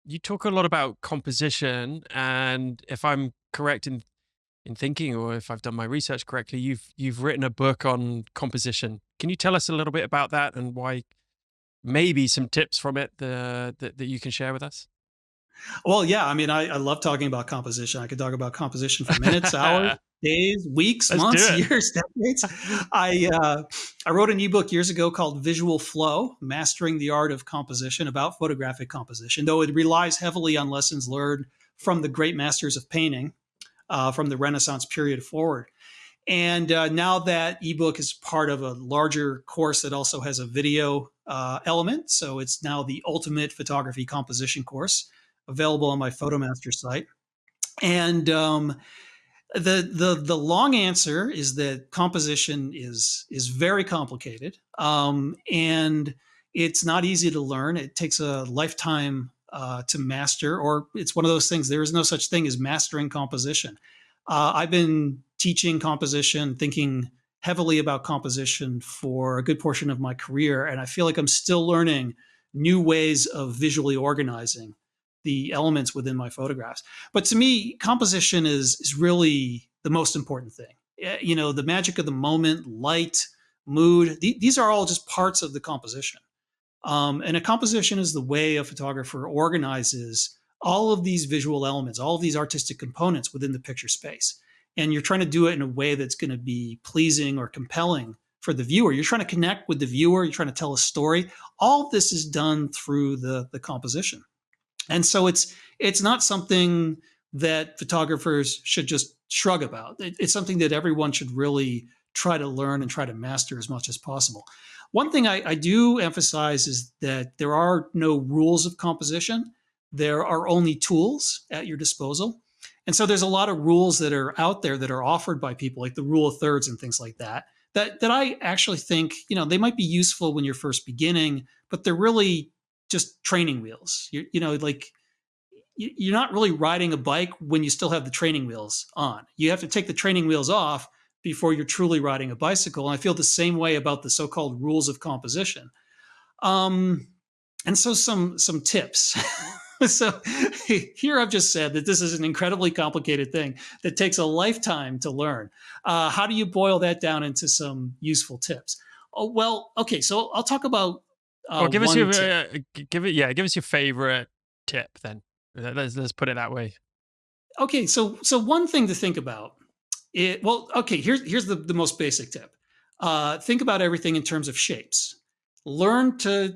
you talk a lot about composition, and if I'm correct in thinking, or if I've done my research correctly, you've written a book on composition. Can you tell us a little bit about that and why? Maybe some tips from it that you can share with us. Well, yeah, I mean, I love talking about composition. I could talk about composition for minutes, hours, days, weeks, Let's do months, it. years, decades. I uh, I wrote an ebook years ago called Visual Flow: Mastering the Art of Composition, about photographic composition. Though it relies heavily on lessons learned from the great masters of painting from the Renaissance period forward. And now that ebook is part of a larger course that also has a video element. So it's now the Ultimate Photography Composition course available on my PhotoMaster site. And the long answer is that composition is very complicated, and it's not easy to learn. It takes a lifetime to master, or it's one of those things. There is no such thing as mastering composition. I've been teaching composition, thinking heavily about composition for a good portion of my career, and I feel like I'm still learning new ways of visually organizing the elements within my photographs. But to me, composition is really the most important thing. You know, the magic of the moment, light, mood, these are all just parts of the composition. And a composition is the way a photographer organizes all of these visual elements, all of these artistic components within the picture space. And you're trying to do it in a way that's going to be pleasing or compelling for the viewer. You're trying to connect with the viewer. You're trying to tell a story. All of this is done through the composition. And so it's not something that photographers should just shrug about. It's something that everyone should really try to learn and try to master as much as possible. One thing I do emphasize is that there are no rules of composition. There are only tools at your disposal. And so there's a lot of rules that are out there that are offered by people, like the rule of thirds and things like that, that I actually think, you know, they might be useful when you're first beginning, but they're really just training wheels. You know, like you're not really riding a bike when you still have the training wheels on. You have to take the training wheels off before you're truly riding a bicycle. And I feel the same way about the so-called rules of composition. Um, and so some tips. So here I've just said that this is an incredibly complicated thing that takes a lifetime to learn. How do you boil that down into some useful tips? Oh, well, okay, so I'll talk about Well, give us one your tip. give us your favorite tip then. Let's put it that way. Okay, so one thing to think about. Well, okay, here's the most basic tip. Think about everything in terms of shapes. Learn to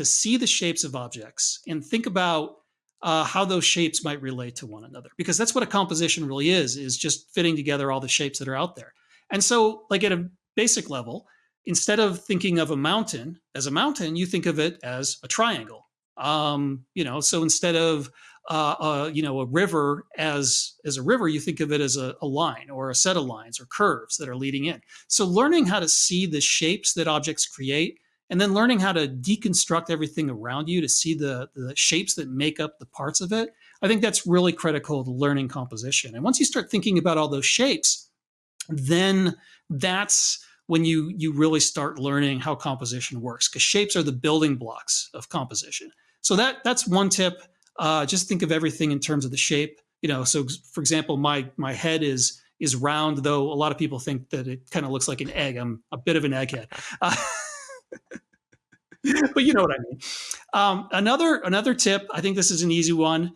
see the shapes of objects and think about how those shapes might relate to one another, because that's what a composition really is just fitting together all the shapes that are out there. And so, like at a basic level, instead of thinking of a mountain as a mountain, you think of it as a triangle. You know, so instead of you know, a river as a river, you think of it as a line or a set of lines or curves that are leading in. So learning how to see the shapes that objects create, and then learning how to deconstruct everything around you to see the shapes that make up the parts of it, I think that's really critical to learning composition. And once you start thinking about all those shapes, then that's when you really start learning how composition works, because shapes are the building blocks of composition. So that's one tip. Just think of everything in terms of the shape. You know, so for example, my head is round, though a lot of people think that it kind of looks like an egg. I'm a bit of an egghead. But you know what I mean. Another tip, I think this is an easy one,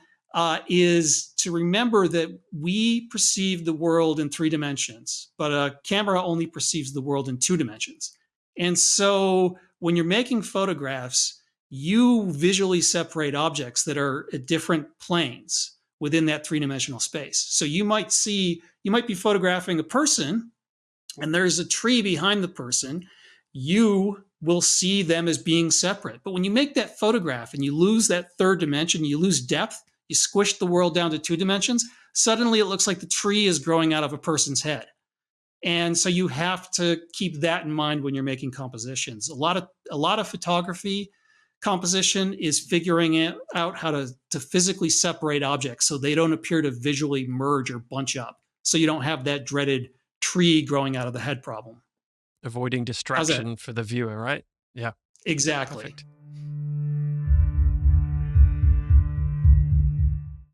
is to remember that we perceive the world in 3 dimensions, but a camera only perceives the world in 2 dimensions. And so when you're making photographs, you visually separate objects that are at different planes within that 3 dimensional space. So you might be photographing a person and there's a tree behind the person. You will see them as being separate. But when you make that photograph and you lose that third dimension, you lose depth, you squish the world down to 2 dimensions, suddenly it looks like the tree is growing out of a person's head. And so you have to keep that in mind when you're making compositions. A lot of photography composition is figuring out how to physically separate objects so they don't appear to visually merge or bunch up. So you don't have that dreaded tree growing out of the head problem. Avoiding How's that? distraction for the viewer, right? Yeah, Exactly. perfect.